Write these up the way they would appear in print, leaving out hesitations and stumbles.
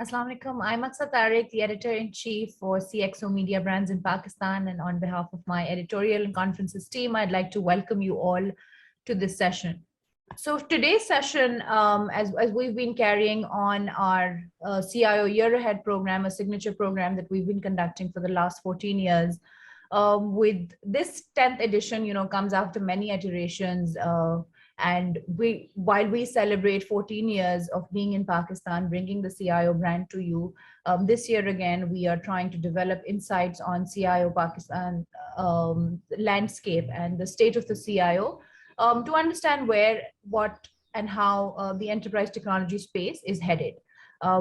Assalamu alaikum. I'm Aksar Tariq, the editor-in-chief for CXO Media Brands in Pakistan. And on behalf of my editorial and conferences team, I'd like to welcome you all to this session. So today's session, as we've been carrying on our CIO Year Ahead program, a signature program that we've been conducting for the last 14 years, with this 10th edition, comes after many iterations. And while we celebrate 14 years of being in Pakistan, bringing the CIO brand to you, this year again, we are trying to develop insights on CIO Pakistan landscape and the state of the CIO to understand where, what, and how the enterprise technology space is headed.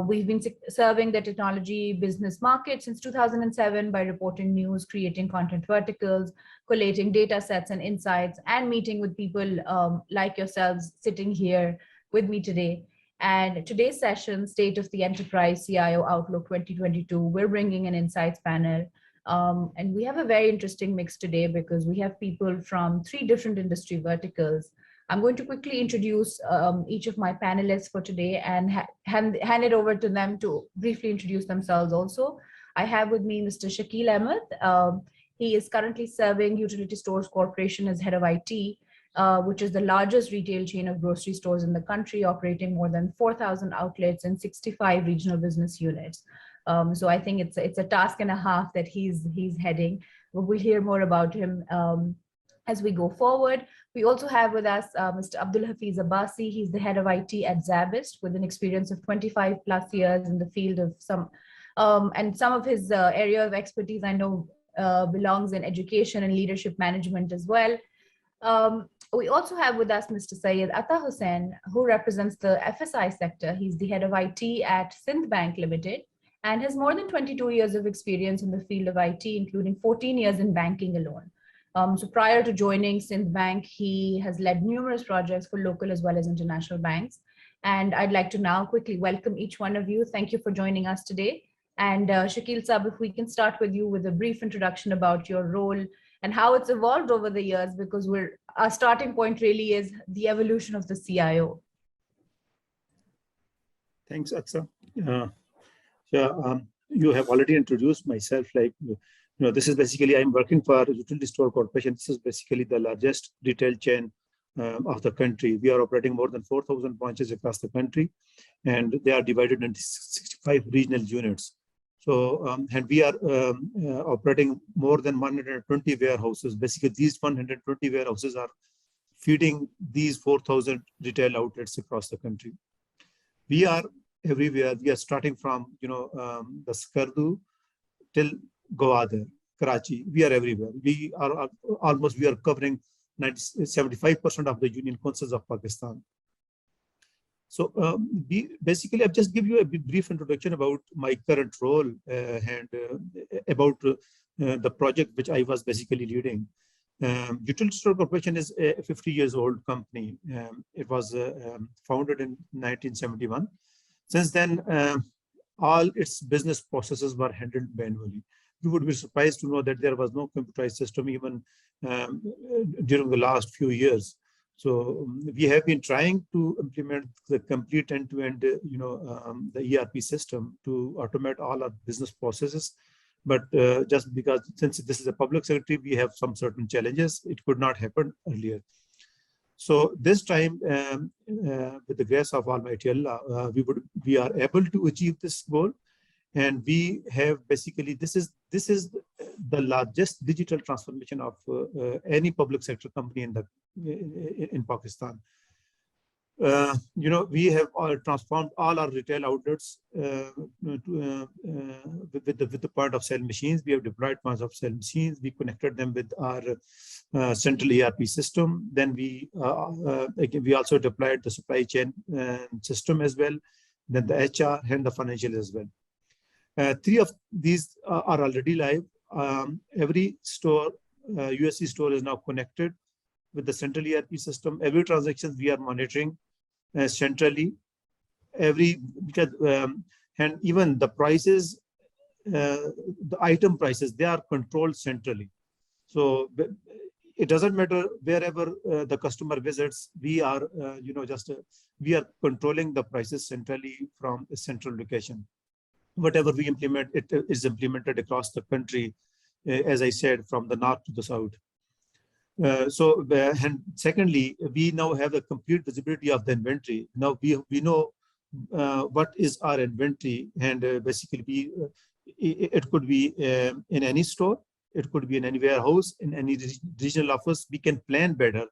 We've been serving the technology business market since 2007 by reporting news, creating content verticals, collating data sets and insights, and meeting with people like yourselves sitting here with me today. And today's session, State of the Enterprise CIO Outlook 2022, we're bringing an insights panel. And we have a very interesting mix today because we have people from 3 different industry verticals. I'm going to quickly introduce each of my panelists for today and hand it over to them to briefly introduce themselves also. I have with me Mr. Shakeel Ahmed. He is currently serving Utility Stores Corporation as head of IT, which is the largest retail chain of grocery stores in the country, operating more than 4,000 outlets and 65 regional business units. So I think it's a task and a half that he's heading. We'll hear more about him as we go forward. We also have with us Mr. Abdul Hafeez Abbasi. He's the head of IT at SZABIST with an experience of 25 plus years in the field of some of his area of expertise I know belongs in education and leadership management as well. We also have with us Mr. Syed Hussain, who represents the FSI sector. He's the head of IT at Sindh Bank Limited and has more than 22 years of experience in the field of IT, including 14 years in banking alone. So prior to joining Sindh Bank, he has led numerous projects for local as well as international banks. And I'd like to now quickly welcome each one of you. Thank you for joining us today. And Shakeel Sab, if we can start with you with a brief introduction about your role and how it's evolved over the years, because our starting point really is the evolution of the CIO. Thanks, Aksa. You have already introduced myself. This is basically, I'm working for Utility Store Corporation. This is basically the largest retail chain of the country. We are operating more than 4,000 branches across the country, and they are divided into 65 regional units. So, and we are operating more than 120 warehouses. Basically, these 120 warehouses are feeding these 4,000 retail outlets across the country. We are everywhere. We are starting from, the Skardu till Gwadar, Karachi. We are everywhere. We are covering 75% of the union councils of Pakistan. So basically, I'll just give you a brief introduction about my current role and about the project which I was basically leading. Utility Store Corporation is a 50 years old company. It was founded in 1971. Since then, all its business processes were handled manually. You would be surprised to know that there was no computerized system even during the last few years. So we have been trying to implement the complete end-to-end, the ERP system to automate all our business processes. But just because since this is a public sector, we have some certain challenges. It could not happen earlier. So this time, with the grace of Almighty Allah, we are able to achieve this goal. And we have basically, this is the largest digital transformation of any public sector company in Pakistan. We have transformed all our retail outlets with the point of sale machines. We have deployed points of sale machines. We connected them with our central ERP system. Then we also deployed the supply chain system as well. Then the HR and the financial as well. 3 of these are already live. Every store, USC store is now connected with the central ERP system. Every transaction we are monitoring centrally. And even the prices, the item prices, they are controlled centrally. So it doesn't matter wherever the customer visits, we are, we are controlling the prices centrally from a central location. whatever we implement, it is implemented across the country, as I said, from the north to the south. And secondly, we now have a complete visibility of the inventory. Now we know what is our inventory, and basically it could be in any store, it could be in any warehouse, in any regional office. We can plan better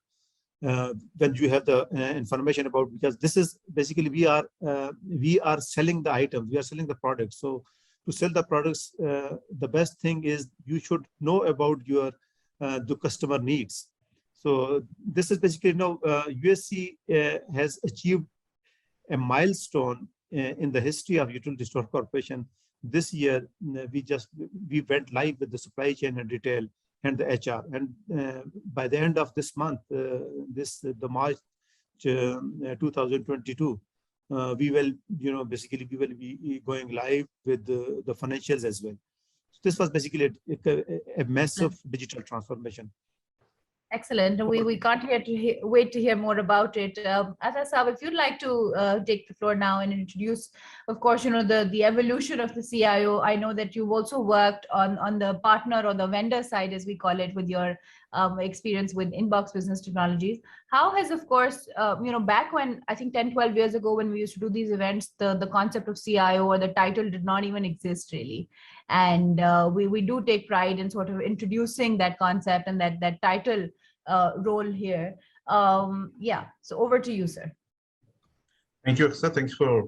when you have the information about, because this is basically we are selling the items, we are selling the products. So to sell the products, the best thing is you should know about your the customer needs. So this is basically, USC has achieved a milestone in the history of Utility Store Corporation. This year, we went live with the supply chain and retail and the HR. And by the end of this month, the March 2022, we will, basically we will be going live with the financials as well. So this was basically a massive digital transformation. Excellent. We can't wait to hear more about it. Asasab, if you'd like to take the floor now and introduce, of course, the evolution of the CIO. I know that you've also worked on the partner or the vendor side, as we call it, with your experience with Inbox Business Technologies. How has, of course, back when, I think 10, 12 years ago, when we used to do these events, the concept of CIO or the title did not even exist really. And we do take pride in sort of introducing that concept and that title role here. Yeah, so over to you, sir. Thank you, Hussain. Thanks for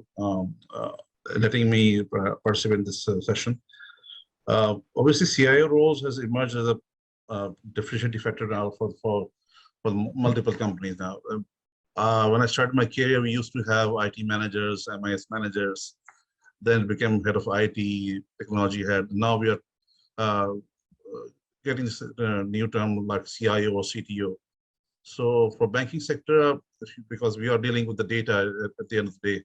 letting me participate in this session. Obviously, CIO roles has emerged as a differentiating factor now for multiple companies now. When I started my career, we used to have IT managers, MIS managers, then became head of IT, technology head. Now we are getting this new term like CIO or CTO. So for banking sector, because we are dealing with the data at the end of the day,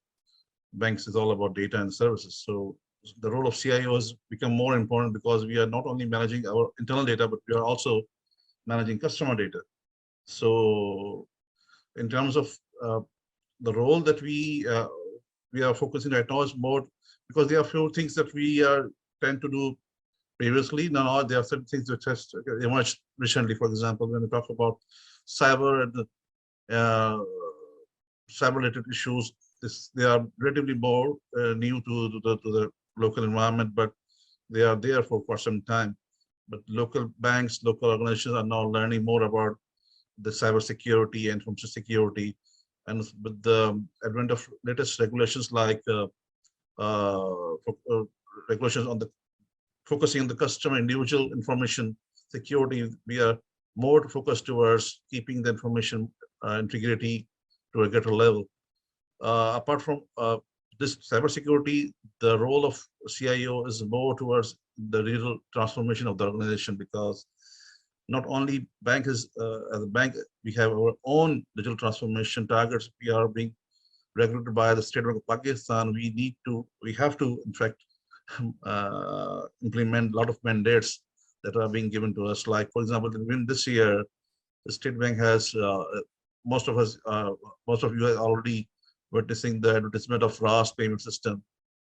banks is all about data and services. So the role of CIO has become more important because we are not only managing our internal data, but we are also managing customer data. So in terms of the role that we are focusing right now is more, because there are a few things that we tend to do previously. Now there are certain things which has emerged recently. For example, when we talk about cyber and cyber-related issues, they are relatively more new to the local environment, but they are there for some time. But local banks, local organizations are now learning more about the cyber security and information security, and with the advent of latest regulations like regulations on the focusing on the customer individual information security, we are more focused towards keeping the information integrity to a greater level. Apart from this cybersecurity, the role of CIO is more towards the digital transformation of the organization, because not only bank is as a bank, we have our own digital transformation targets. We are being regulated by the State Bank of Pakistan. We have to, in fact, implement a lot of mandates that are being given to us. Like, for example, within this year, the State Bank has most of you are already witnessing the advertisement of RAS payment system.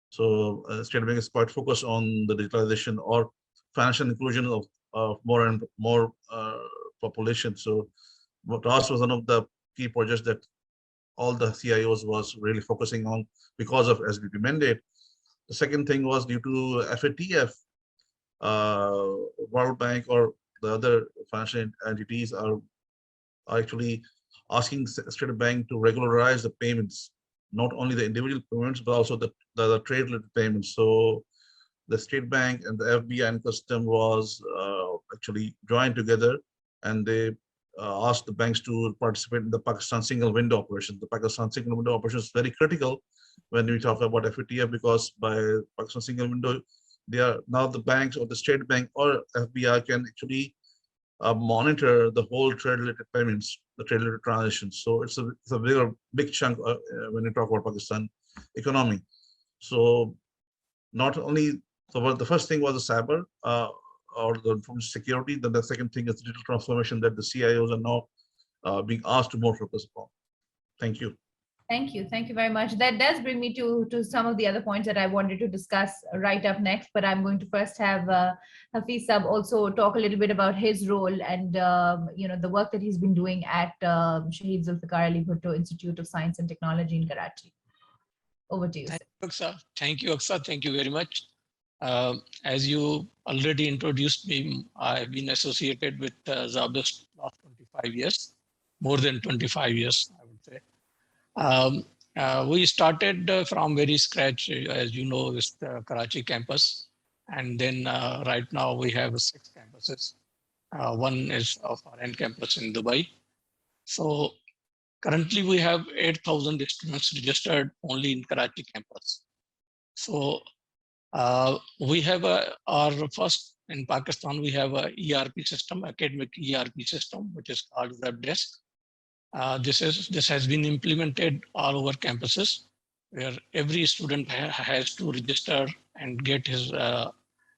So State Bank is quite focused on the digitalization or financial inclusion of more and more population. So RAS was one of the key projects that all the CIOs was really focusing on because of SBP mandate. The second thing was due to FATF, World Bank or the other financial entities are actually asking State Bank to regularize the payments, not only the individual payments, but also the trade-related payments. So the State Bank and the FBI and Custom was actually joined together, and they asked the banks to participate in the Pakistan single window operation. The Pakistan single window operation is very critical when we talk about FATF, because by Pakistan single window, they are now the banks or the State Bank or FBI can actually monitor the whole trade-related payments, the trade-related transactions. So it's a big chunk when you talk about Pakistan economy. So not only, so the first thing was the cyber or the information security. Then the second thing is digital transformation that the CIOs are now being asked to more focus upon. Thank you. Thank you. Thank you very much. That does bring me to some of the other points that I wanted to discuss right up next, but I'm going to first have Hafeez Sab also talk a little bit about his role and the work that he's been doing at Shahid Zulfikar Ali Bhutto Institute of Science and Technology in Karachi. Over to you. Thank you, Aksa. Thank you, Aksa. Thank you very much. As you already introduced me, I've been associated with SZABIST last 25 years, more than 25 years, I would say. We started from very scratch, as you know, with the Karachi campus. And then right now we have 6 campuses. One is of our end campus in Dubai. So currently we have 8,000 students registered only in Karachi campus. So we have our first in Pakistan, we have a ERP system, academic ERP system, which is called ZABIST. This has been implemented all over campuses, where every student has to register and get his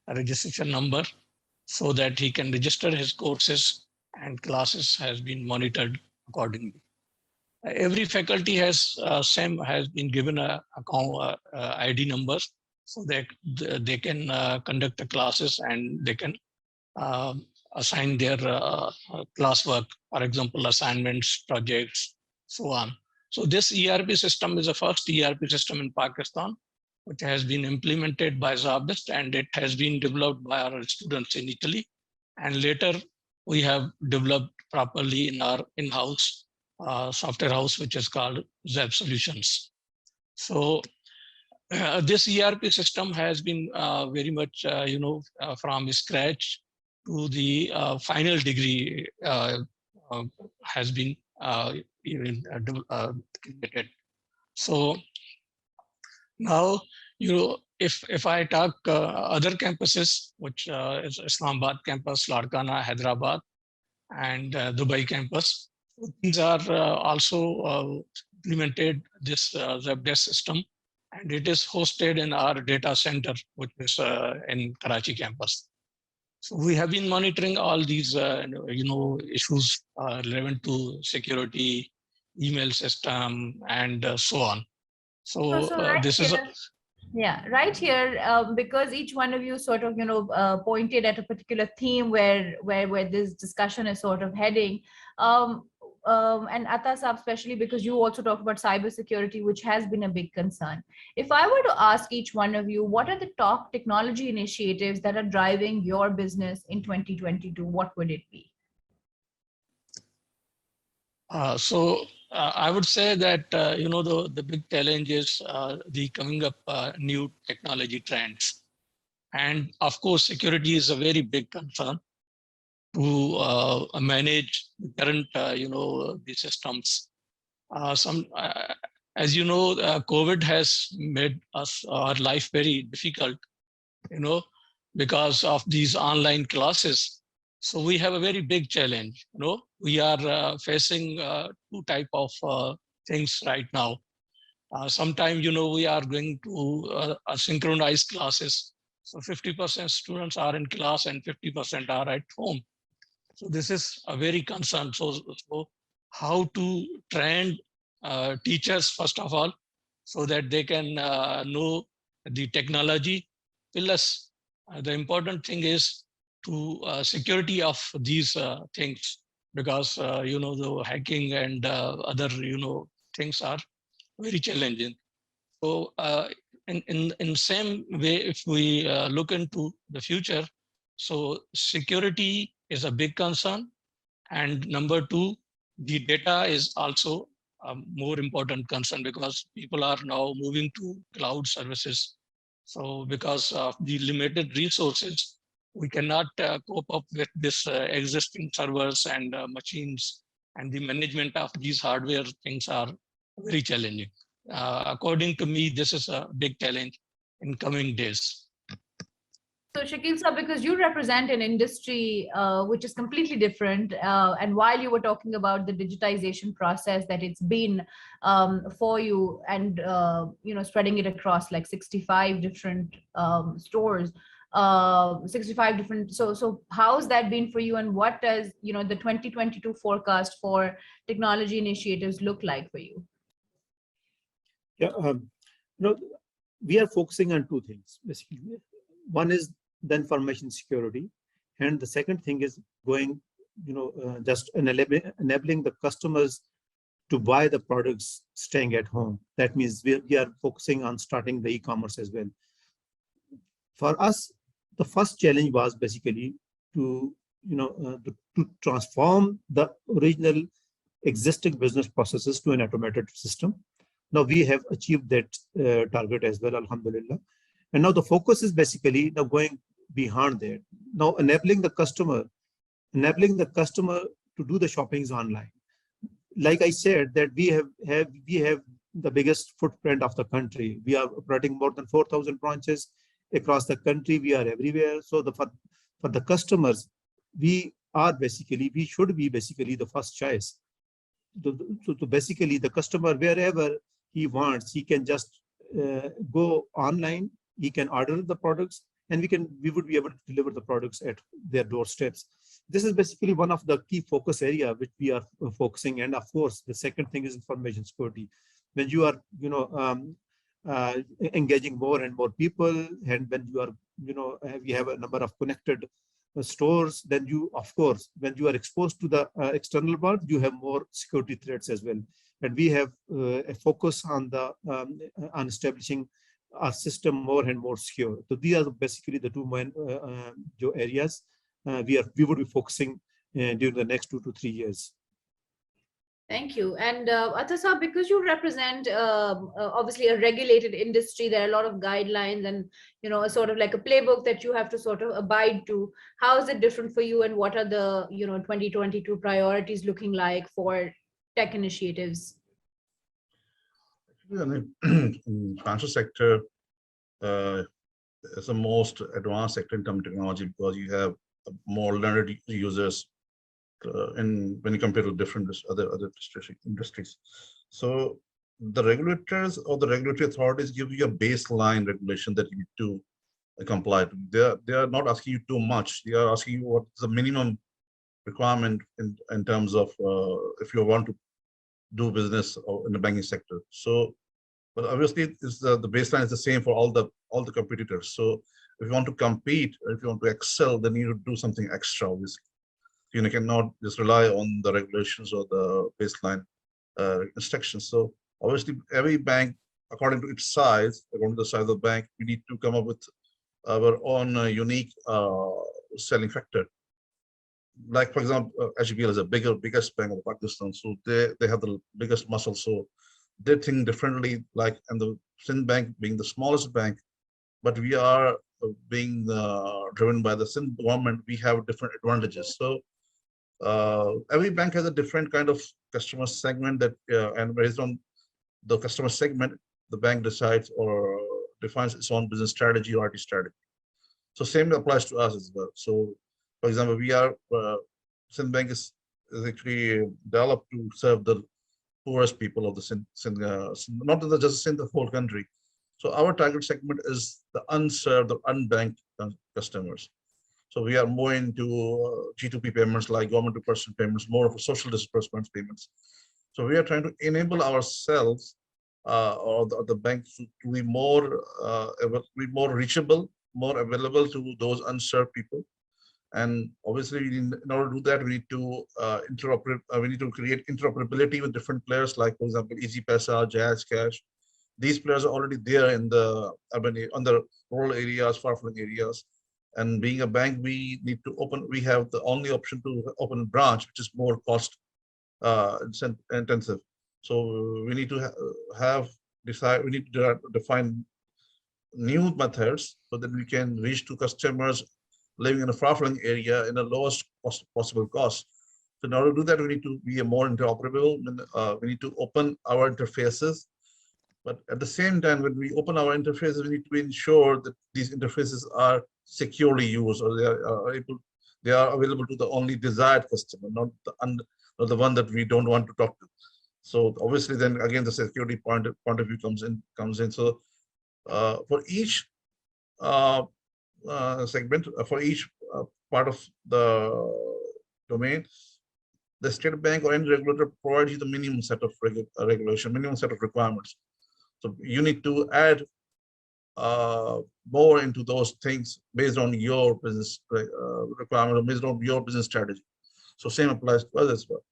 registration number so that he can register his courses, and classes has been monitored accordingly. Every faculty has been given a ID number so that they can conduct the classes and they can assign their classwork, for example, assignments, projects, so on. So this ERP system is the first ERP system in Pakistan, which has been implemented by SZABIST, and it has been developed by our students in Italy. And later we have developed properly in our in-house software house, which is called ZAB Solutions. So this ERP system has been very much, from scratch to the final degree has been created. So now, if I talk other campuses, which is Islamabad campus, Larkana, Hyderabad, and Dubai campus, these are also implemented this ZABIST system, and it is hosted in our data center, which is in Karachi campus. So we have been monitoring all these, issues relevant to security, email system, and so on. So right this here, is right here, because each one of you sort of pointed at a particular theme where this discussion is sort of heading. And Ata Saab, especially because you also talk about cybersecurity, which has been a big concern. If I were to ask each one of you, what are the top technology initiatives that are driving your business in 2022? What would it be? I would say that, the big challenge is the coming up new technology trends. And of course, security is a very big concern to manage the current, the systems. As you know, COVID has made our life very difficult, because of these online classes. So we have a very big challenge. We are facing 2 type of things right now. Sometimes, we are going to synchronized classes. So 50% students are in class and 50% are at home. So this is a very concern. So how to train teachers, first of all, so that they can know the technology. Plus, the important thing is to security of these things, because, the hacking and other, things are very challenging. So in same way, if we look into the future, so security is a big concern. And number 2, the data is also a more important concern, because people are now moving to cloud services. So because of the limited resources, we cannot cope up with this existing servers and machines, and the management of these hardware things are very challenging. According to me, this is a big challenge in coming days. So Shakeel sir, because you represent an industry which is completely different, and while you were talking about the digitization process that it's been for you, and spreading it across like 65 different stores, 65 different. So how's that been for you, and what does the 2022 forecast for technology initiatives look like for you? Yeah, we are focusing on two things basically. One is the information security, and the second thing is going, just enabling the customers to buy the products staying at home. That means we are focusing on starting the e-commerce as well. For us, the first challenge was basically to, to transform the original existing business processes to an automated system. Now we have achieved that target as well, alhamdulillah. And now the focus is basically now going beyond that. Now enabling the customer to do the shoppings online. Like I said, that we have the biggest footprint of the country. We are operating more than 4,000 branches across the country. We are everywhere. So for the customers, we should be basically the first choice. So basically the customer, wherever he wants, he can just go online, he can order the products, and we would be able to deliver the products at their doorsteps. This is basically one of the key focus area which we are focusing. And of course, the second thing is information security. When you are, engaging more and more people, and when you are, we have a number of connected stores, then you, of course, when you are exposed to the external world, you have more security threats as well. And we have a focus on on establishing our system more and more secure. So these are basically the two main areas we would be focusing during the next 2 to 3 years. Thank you. And Atasa, because you represent obviously a regulated industry, there are a lot of guidelines and, sort of like a playbook that you have to sort of abide to. How is it different for you, and what are the, 2022 priorities looking like for tech initiatives? In the financial sector, it's the most advanced sector in terms of technology, because you have more learned users when you compare to different other industries. So the regulators or the regulatory authorities give you a baseline regulation that you need to comply to. They are not asking you too much. They are asking you what is the minimum requirement in terms of if you want to do business in the banking sector. So, but obviously, the baseline is the same for all the competitors. So, if you want to compete, or if you want to excel, then you need to do something extra. Obviously, you cannot just rely on the regulations or the baseline instructions. So, obviously, every bank, according to its size, according to the size of the bank, we need to come up with our own unique selling factor. Like, for example, HBL is the biggest bank of Pakistan, so they have the biggest muscle. So they think differently. Like, and the Sindh Bank being the smallest bank, but we are being driven by the Sindh government. We have different advantages. So every bank has a different kind of customer segment that, and based on the customer segment, the bank decides or defines its own business strategy or IT strategy. So same applies to us as well. So, for example, we are Sindh Bank is actually developed to serve the poorest people of the Sindh, not just Sindh, the whole country. So our target segment is the unserved or unbanked customers. So we are more into G2P payments, like government to person payments, more of a social disbursements payments. So we are trying to enable ourselves or the bank to be more reachable, more available to those unserved people. And obviously, in order to do that, we need to create interoperability with different players, like, for example, EasyPaisa, Jazz Cash. These players are already there in the urban, on the rural areas, far-flung areas. And being a bank, we need to open. We have the only option to open a branch, which is more cost intensive. So we need to we need to define new methods so that we can reach to customers living in a far-flung area in the lowest possible cost. So in order to do that, we need to be more interoperable. We need to open our interfaces. But at the same time, when we open our interfaces, we need to ensure that these interfaces are securely used, or they are available to the only desired customer, not the one that we don't want to talk to. So obviously, then again, the security point of view comes in. So for each segment, for each part of the domain, the state bank or any regulator provides you the minimum set of regulation, minimum set of requirements. So you need to add more into those things based on your business requirement or based on your business strategy. So same applies to us as well.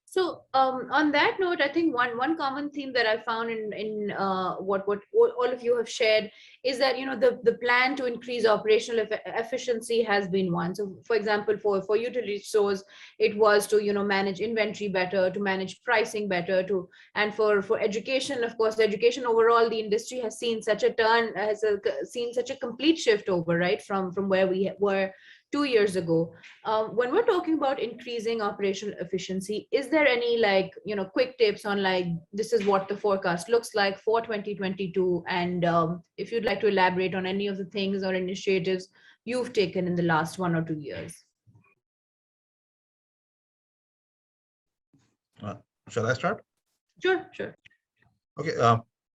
So on that note, I think one common theme that I found in what all of you have shared is that the plan to increase operational efficiency has been one. So for example, for utility stores, it was to manage inventory better, to manage pricing better, and for education, of course, education overall, the industry has seen such a turn, seen such a complete shift over, right, from where we were 2 years ago. When we're talking about increasing operational efficiency, is there any quick tips on this is what the forecast looks like for 2022? And if you'd like to elaborate on any of the things or initiatives you've taken in the last 1 or 2 years. Shall I start? Sure. Okay.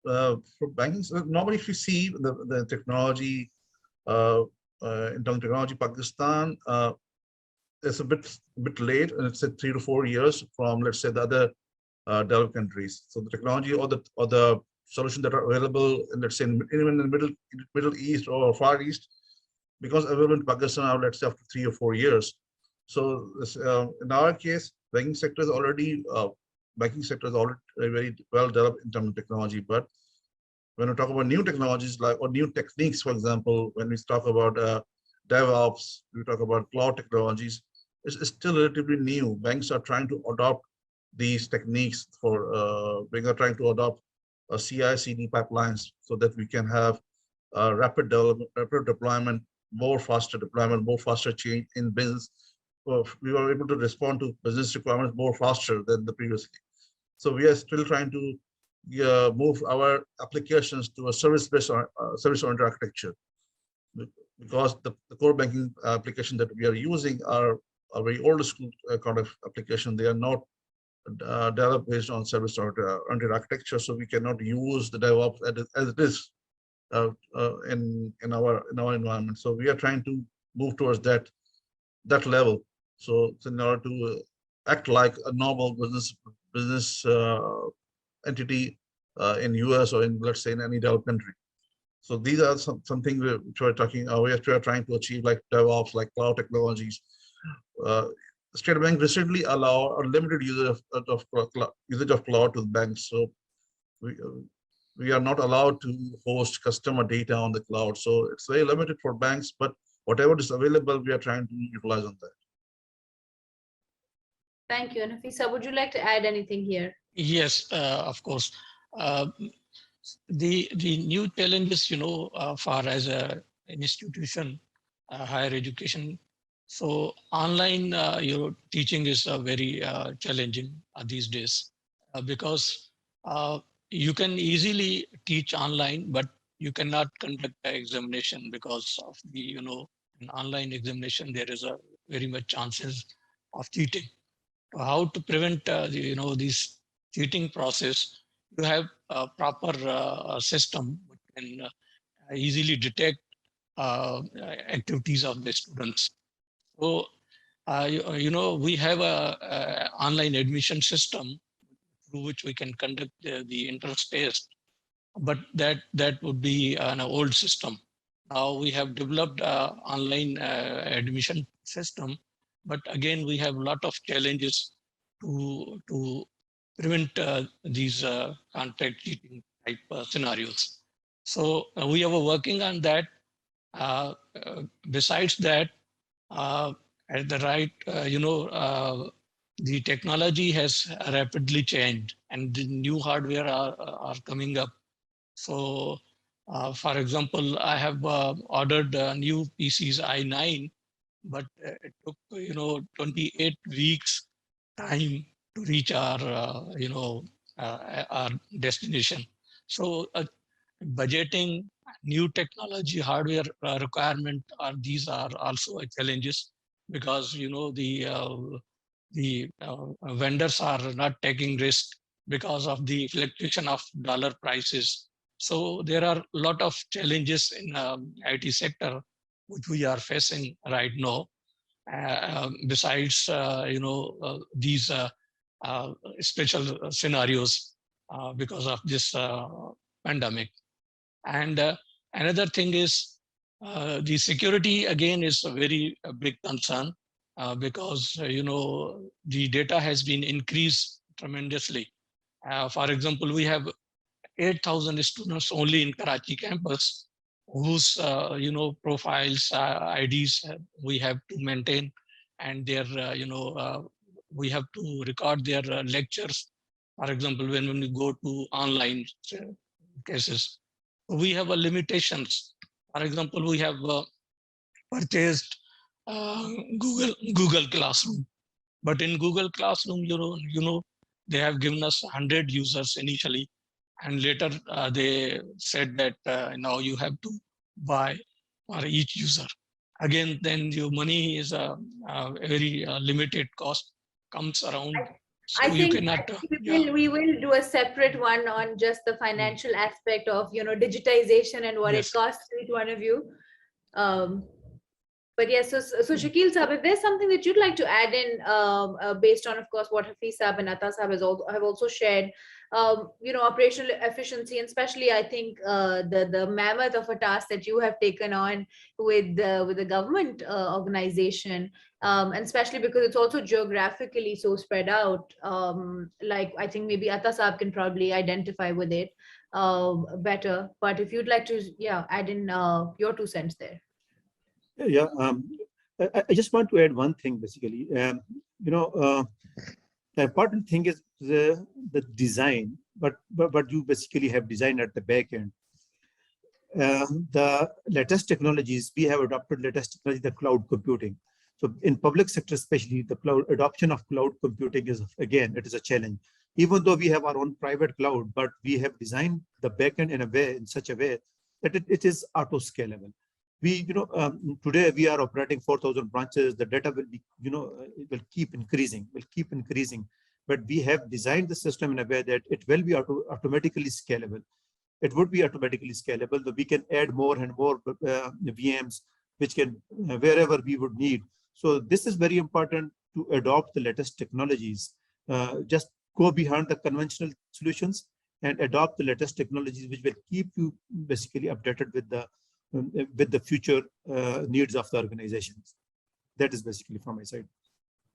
For banking, normally if you see the technology, in terms of technology, Pakistan is a bit late, and it's 3 to 4 years from, let's say, the other developed countries. So the technology or the solutions that are available, in, let's say, even in the Middle East or Far East, because available in Pakistan, let's say, after 3 or 4 years. So this, in our case, banking sector is already very well developed in terms of technology. But when we talk about new technologies or new techniques, for example, when we talk about DevOps, we talk about cloud technologies, it's still relatively new. Banks are trying to adopt these techniques we are trying to adopt CI/CD pipelines so that we can have rapid development, rapid deployment, more faster change in business. We were able to respond to business requirements more faster than the previously. So we are still trying to move our applications to a service-oriented architecture, because the core banking application that we are using are a very old school kind of application. They are not developed based on service-oriented architecture, so we cannot use the DevOps as it is in our environment. So we are trying to move towards that level. So in order to act like a normal business entity in US or in, let's say, in any developed country. So these are something which we are trying to achieve, like DevOps, like cloud technologies. State Bank recently allowed a limited usage of cloud to the banks. So we are not allowed to host customer data on the cloud. So it's very limited for banks, but whatever is available, we are trying to utilize on that. Thank you. And Hafeez, would you like to add anything here? Yes, of course. The new challenges, for as an institution, higher education. So online, teaching is very challenging these days because you can easily teach online, but you cannot conduct an examination because of the, in online examination, there is a very much chances of cheating. How to prevent, this cheating process? You have a proper system which can easily detect activities of the students. So, we have a online admission system through which we can conduct the entrance test, but that would be an old system. Now we have developed online admission system, but again we have a lot of challenges to prevent these contact cheating type scenarios. So we are working on that. Besides that, at the right, the technology has rapidly changed and the new hardware are coming up. So, for example, I have ordered new PCs i9, but it took 28 weeks time to reach our our destination. So budgeting, new technology, hardware requirement these are also challenges, because the vendors are not taking risk because of the fluctuation of dollar prices. So there are a lot of challenges in IT sector which we are facing right now. Besides, these special scenarios because of this pandemic. And another thing is the security again is a very big concern because the data has been increased tremendously. For example, we have 8,000 students only in Karachi campus whose profiles, IDs we have to maintain, and their we have to record their lectures. For example, when we go to online cases, we have a limitations. For example, we have purchased Google Classroom, but in Google Classroom, they have given us 100 users initially, and later they said that now you have to buy for each user. Again, then your money is a very limited cost comes around. So I you think cannot. we will do a separate one on just the financial aspect of digitization and what it Yes. costs each one of you. But yes, so Shakeel Sahab, if there's something that you'd like to add in, based on, of course, what Hafeez Sahab and Atta Sahab have also shared, operational efficiency, and especially I think the mammoth of a task that you have taken on with the government organization, and especially because it's also geographically so spread out. Like I think maybe Atta Sahab can probably identify with it better. But if you'd like to, add in your 2 cents there. Yeah, I just want to add one thing basically. The important thing is the design, but you basically have design at the back end. The latest technologies, we have adopted latest technology, the cloud computing. So in public sector, especially the cloud adoption of cloud computing is, again, it is a challenge. Even though we have our own private cloud, but we have designed the backend in such a way that it is auto scalable. Today we are operating 4,000 branches. The data will be, it will keep increasing, But we have designed the system in a way that it will be automatically scalable. It would be automatically scalable. That we can add more and more VMs, which can wherever we would need. So this is very important to adopt the latest technologies. Just go behind the conventional solutions and adopt the latest technologies, which will keep you basically updated with the future needs of the organizations. That is basically from my side.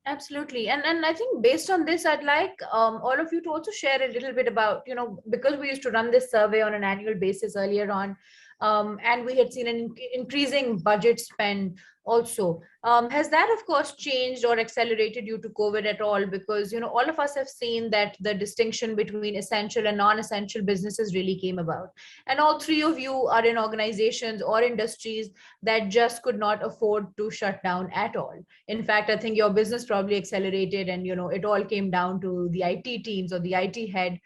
Absolutely. And I think based on this, I'd like all of you to also share a little bit about, because we used to run this survey on an annual basis earlier on, and we had seen an increasing budget spend also. Has that, of course, changed or accelerated due to COVID at all? Because, all of us have seen that the distinction between essential and non-essential businesses really came about. And all 3 of you are in organizations or industries that just could not afford to shut down at all. In fact, I think your business probably accelerated, and, it all came down to the IT teams or the IT head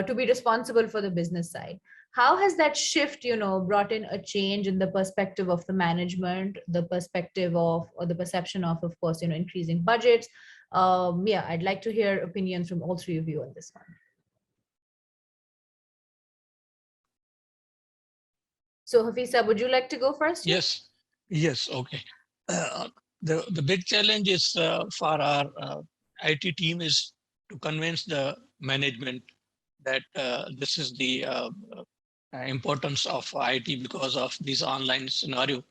to be responsible for the business side. How has that shift, brought in a change in the perspective of the management, the perspective of, or the perception of course, increasing budgets? I'd like to hear opinions from all 3 of you on this one. So Hafeez, would you like to go first? Yes. Okay. The big challenge is for our IT team is to convince the management that this is the importance of IT because of this online scenario.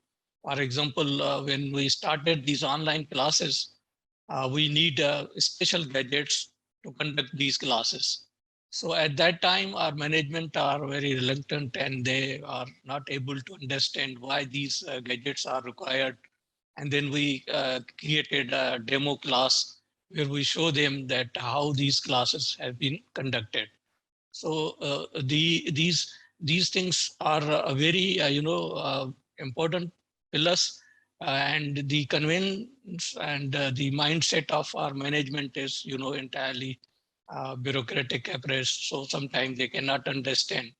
For example, when we started these online classes, we need special gadgets to conduct these classes. So at that time, our management are very reluctant and they are not able to understand why these gadgets are required. And then we created a demo class where we show them that how these classes have been conducted. So these things are a very important pillars, and the convenience and the mindset of our management is entirely bureaucratic approach. So sometimes they cannot understand.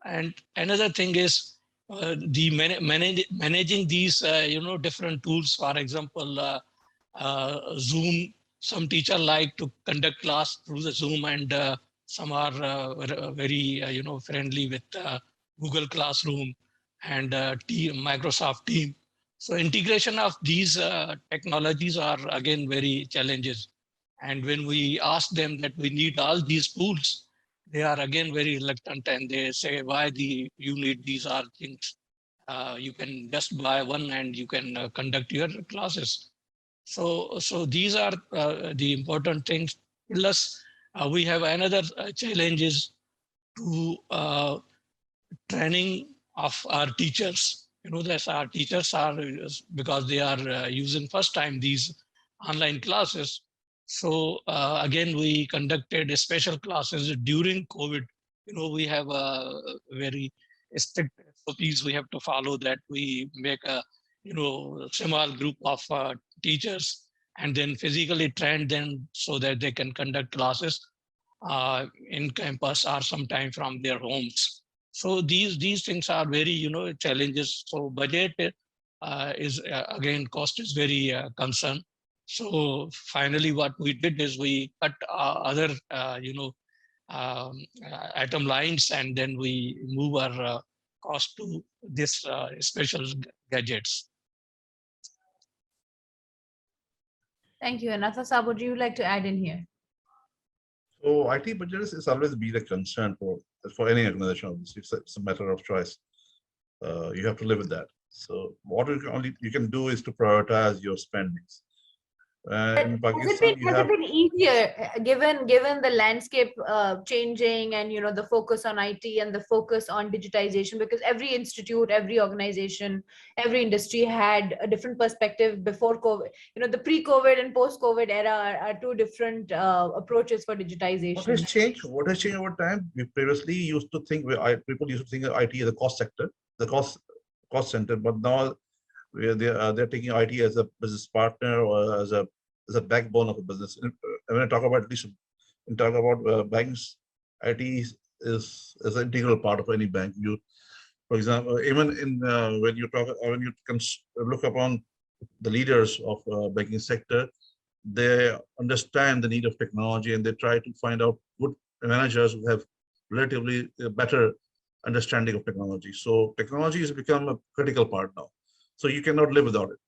And another thing is the managing these different tools. For example, Zoom. Some teacher like to conduct class through the Zoom, and some are very friendly with Google Classroom and Microsoft Team. So integration of these technologies are again very challenges. And when we ask them that we need all these tools, they are again very reluctant, and they say, why you need these are things. You can just buy one and you can conduct your classes. So these are the important things. Plus, we have another challenge is to training of our teachers. That our teachers are, because they are using first time these online classes. So again, we conducted special classes during COVID. We have a very strict SOPs we have to follow, that we make a small group of teachers and then physically train them so that they can conduct classes in campus or sometime from their homes. So these things are very challenges. So budget is again, cost is very concern. So finally, what we did is we cut other item lines, and then we move our cost to this special gadgets. Thank you. And Sab, would you like to add in here? So IT budget is always been a concern for any organization. It's a matter of choice. You have to live with that. So what you can do is to prioritize your spendings. In Pakistan, has it been easier given the landscape changing, and the focus on IT and the focus on digitization? Because every institute, every organization, every industry had a different perspective before COVID. The pre-COVID and post-COVID era are two different approaches for digitization. What has changed? What has changed over time? We previously used to think people used to think of IT as a cost sector, the cost center, but now they're taking IT as a business partner or as a backbone of a business. And when I talk about banks, IT is an integral part of any bank. For example, even when you look upon the leaders of banking sector, they understand the need of technology, and they try to find out good managers who have relatively better understanding of technology. So technology has become a critical part now. So you cannot live without it.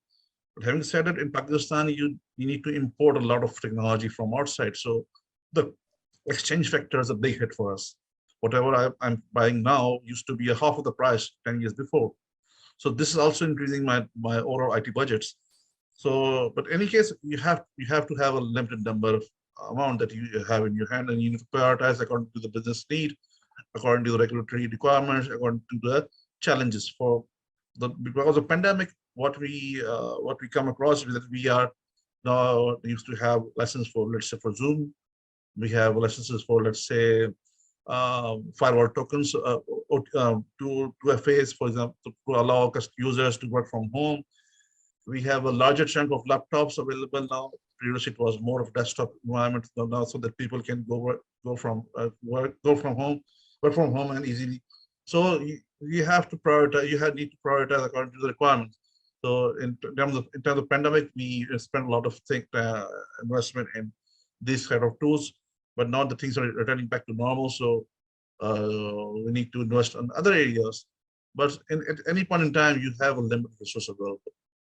But having said it, in Pakistan, you need to import a lot of technology from outside. So the exchange factor is a big hit for us. Whatever I'm buying now used to be a half of the price 10 years before. So this is also increasing my overall IT budgets. So, but in any case, you have to have a limited number of amount that you have in your hand, and you need to prioritize according to the business need, according to the regulatory requirements, according to the challenges. Because of pandemic, what we come across is that we are now used to have lessons for, let's say, for Zoom. We have licenses for, let's say, firewall tokens to Hafeez, for example, to allow users to work from home. We have a larger chunk of laptops available now. Previously, it was more of desktop environment now, so that people can work from home and easily. So you have to prioritize. Need to prioritize according to the requirements. So in terms of pandemic, we spent a lot of investment in these kind of tools, but now the things are returning back to normal. So we need to invest in other areas. But at any point in time, you have a limited resource available.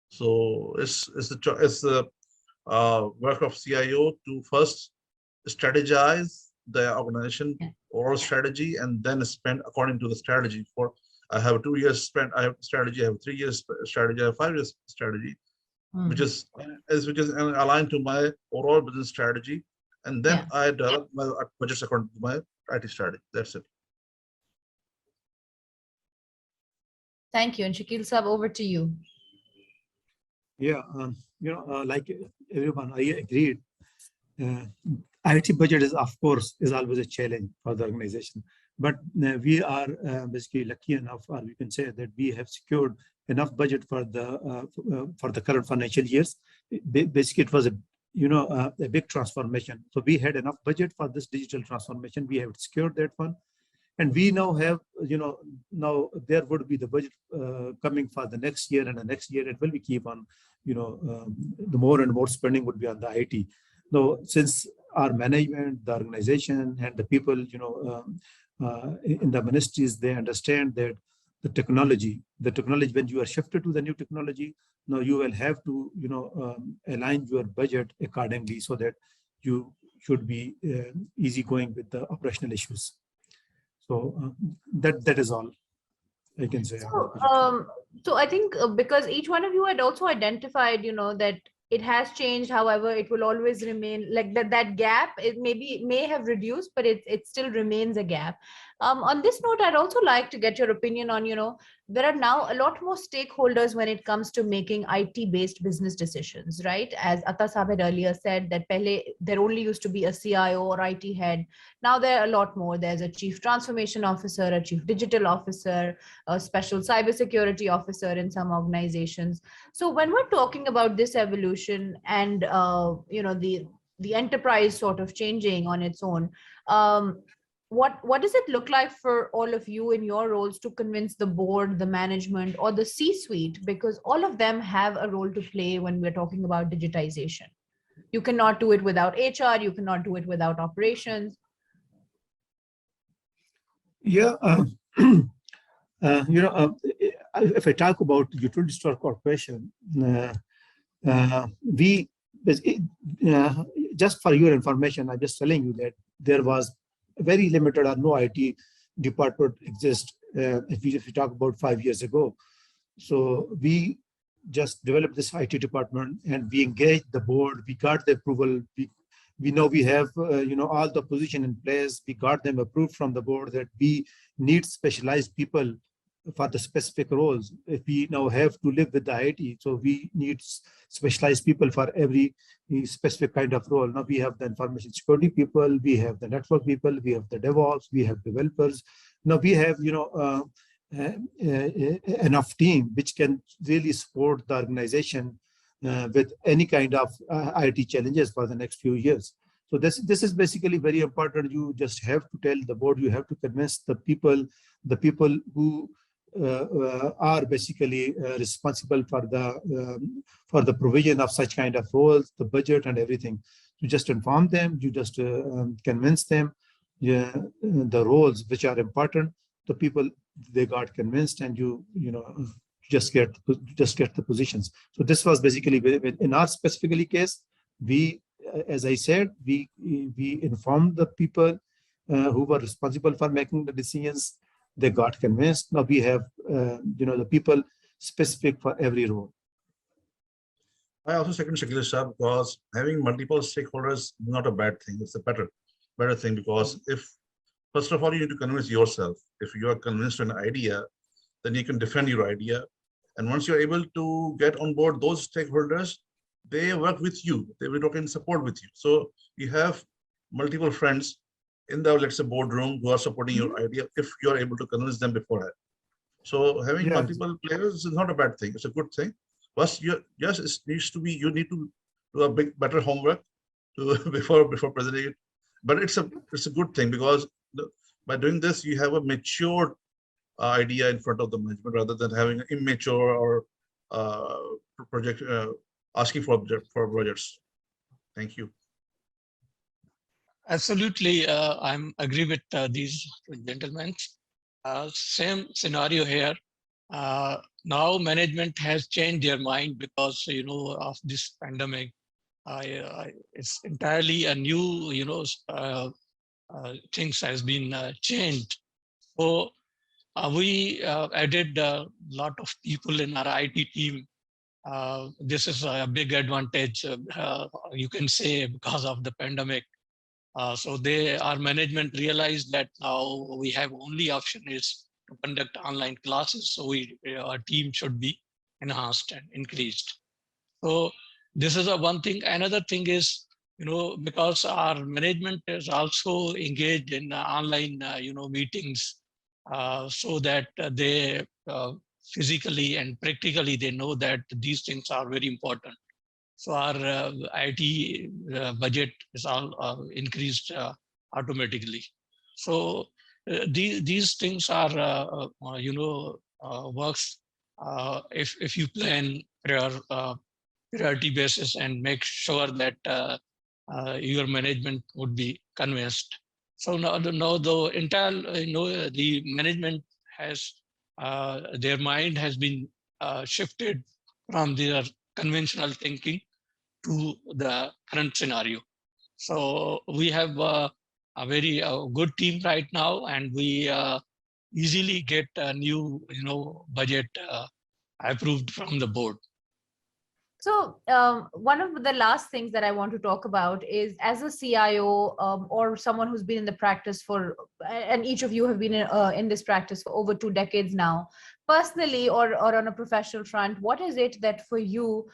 So it's the work of CIO to first strategize the organization overall strategy, and then spend according to the strategy. I have 2 years spent. I have strategy. I have 3 years strategy. I have 5 years strategy, which is aligned to my overall business strategy, and then I develop my budgets according to my IT strategy. That's it. Thank you. And Shakeel Sab, over to you. Yeah, like everyone, I agreed. IT budget is, of course, always a challenge for the organization. But we are basically lucky enough, or we can say that we have secured enough budget for the current financial years. Basically, it was a big transformation. So we had enough budget for this digital transformation. We have secured that one. And we now have, now there would be the budget coming for the next year, and the next year it will be keep on, the more and more spending would be on the IT. Now, since our management, the organization, and the people, in the ministries, they understand that the technology, when you are shifted to the new technology, now you will have to, align your budget accordingly, so that you should be easygoing with the operational issues. So that is all I can say. So I think because each one of you had also identified, that it has changed. However, it will always remain like that gap. It may have reduced, but it still remains a gap. On this note, I'd also like to get your opinion on, there are now a lot more stakeholders when it comes to making IT-based business decisions, right? As Atta Sahab had earlier said, that there only used to be a CIO or IT head. Now there are a lot more. There's a chief transformation officer, a chief digital officer, a special cybersecurity officer in some organizations. So when we're talking about this evolution and the enterprise sort of changing on its own, what does it look like for all of you in your roles to convince the board, the management, or the C-suite? Because all of them have a role to play when we're talking about digitization. You cannot do it without HR. You cannot do it without operations. Yeah. If I talk about utility store corporation, we just for your information, I'm just telling you that there was very limited or no IT department exist if we talk about 5 years ago. So we just developed this IT department and we engaged the board. We got the approval. We know we have all the position in place. We got them approved from the board that we need specialized people for the specific roles. If we now have to live with the IT, so we need specialized people for every specific kind of role. Now we have the information security people, we have the network people, we have the DevOps, we have developers. Now we have enough team which can really support the organization with any kind of IT challenges for the next few years. So this is basically very important. You just have to tell the board, you have to convince the people who are basically responsible for the provision of such kind of roles, the budget and everything. You just inform them, you just convince them the roles which are important. The people, they got convinced, and you just get the positions. So this was basically in our specifically case. We, as I said, we informed the people who were responsible for making the decisions. They got convinced. Now we have the people specific for every role. I also second Shakeel sir, because having multiple stakeholders is not a bad thing. It's a better thing, because if first of all you need to convince yourself. If you are convinced of an idea, then you can defend your idea. And once you're able to get on board those stakeholders, they work with you. They will work in support with you. So you have multiple friends in the, let's say, boardroom who are supporting your idea if you are able to convince them beforehand. So having multiple players is not a bad thing. It's a good thing. Plus, you need to do a better homework before presenting it. But it's a good thing, because by doing this, you have a mature idea in front of the management rather than having an immature or project asking for projects. Thank you. Absolutely, I'm agree with these gentlemen. Same scenario here. Now management has changed their mind because of this pandemic. It's entirely a new things has been changed. So we added a lot of people in our IT team. This is a big advantage, you can say, because of the pandemic. So our management realized that now we have only option is to conduct online classes. So our team should be enhanced and increased. So this is one thing. Another thing is, because our management is also engaged in online, meetings, so that they physically and practically they know that these things are very important. So our IT budget is all increased automatically. So these things are, works if you plan priority basis and make sure that your management would be convinced. So now the entire, the management has their mind has been shifted from their conventional thinking to the current scenario. So we have a very good team right now, and we easily get a new, budget approved from the board. So one of the last things that I want to talk about is, as a CIO or someone who's been in the practice for, and each of you have been in this practice for over 2 decades now, personally or on a professional front, what is it that for you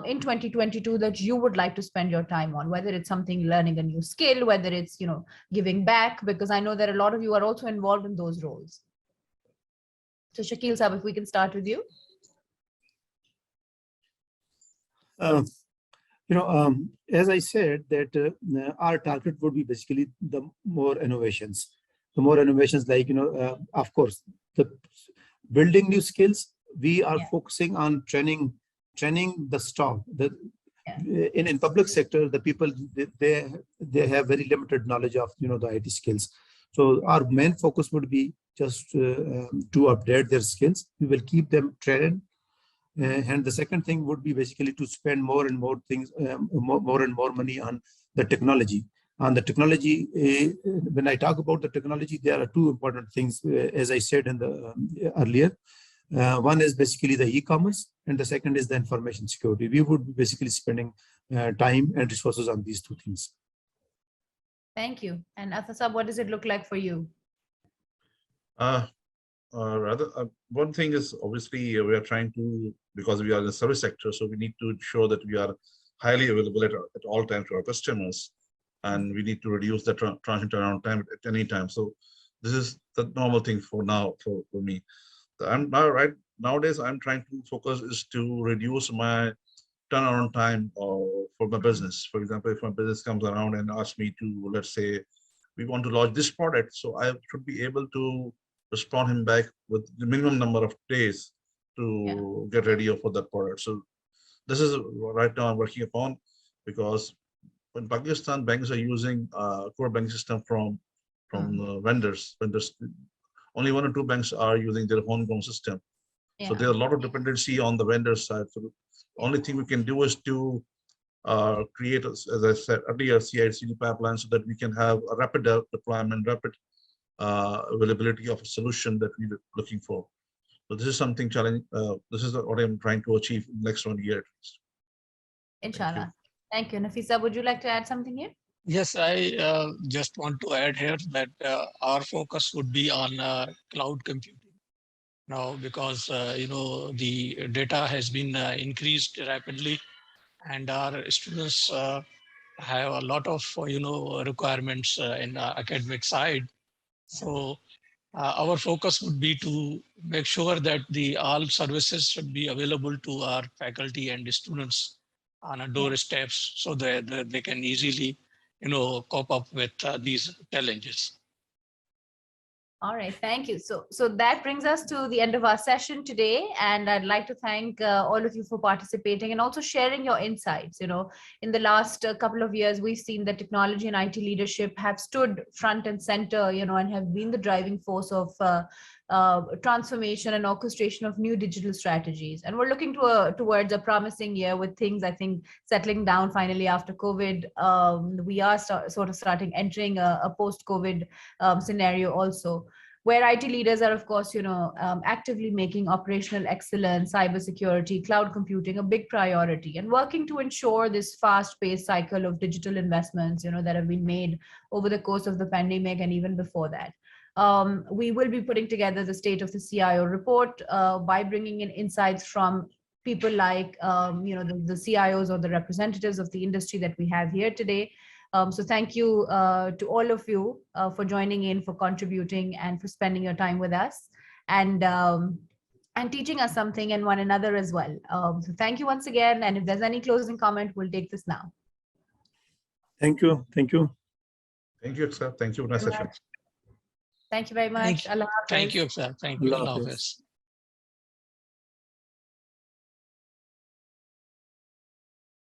in 2022 that you would like to spend your time on, whether it's something learning a new skill, whether it's, giving back, because I know that a lot of you are also involved in those roles. So Shakeel Sahab, if we can start with you. As I said, that our target would be basically the more innovations. The more innovations, like, of course, the building new skills. We are focusing on training the staff. In public sector, the people, they have very limited knowledge of the IT skills. So our main focus would be just to update their skills. We will keep them trained. And the second thing would be basically to spend more and more things, more and more money on the technology. On the technology, when I talk about the technology, there are two important things, as I said in the earlier. One is basically the e-commerce, and the second is the information security. We would be basically spending time and resources on these two things. Thank you. And Athasab, what does it look like for you? One thing is, obviously we are trying to, because we are in the service sector, so we need to ensure that we are highly available at all times to our customers, and we need to reduce the transit turnaround time at any time. So this is the normal thing for now for me. Nowadays I'm trying to focus is to reduce my turnaround time for my business. For example, if my business comes around and asks me to, let's say, we want to launch this product, so I should be able to respond him back with the minimum number of days to get ready for that product. So this is right now I'm working upon, because in Pakistan, banks are using core banking system from vendors. Only 1 or 2 banks are using their homegrown system. So there are a lot of dependency on the vendor side. So the only thing we can do is to create, as I said earlier, CI/CD pipeline, so that we can have a rapid deployment, rapid availability of a solution that we're looking for. So this is something challenge. This is what I'm trying to achieve in the next 1 year at least. Inshallah. Thank you. Nafisa, would you like to add something here? Yes, I just want to add here that our focus would be on cloud computing now, because the data has been increased rapidly, and our students have a lot of requirements in the academic side. So our focus would be to make sure that all services should be available to our faculty and students on a doorsteps, so that they can easily cope up with these challenges. All right, thank you. So that brings us to the end of our session today, and I'd like to thank all of you for participating and also sharing your insights. In the last couple of years, we've seen that technology and IT leadership have stood front and center, and have been the driving force of transformation and orchestration of new digital strategies. And we're looking towards a promising year with things, I think, settling down finally after COVID. We are sort of entering a post-COVID scenario also, where IT leaders are, of course, actively making operational excellence, cybersecurity, cloud computing a big priority, and working to ensure this fast-paced cycle of digital investments, that have been made over the course of the pandemic and even before that. We will be putting together the State of the CIO report by bringing in insights from people like, the CIOs or the representatives of the industry that we have here today. So thank you to all of you for joining in, for contributing, and for spending your time with us, and teaching us something and one another as well. So thank you once again. And if there's any closing comment, we'll take this now. Thank you. Thank you. Thank you, sir. Thank you for the session. Thank you very much. Thank you, sir. Thank you. Allah Hafiz.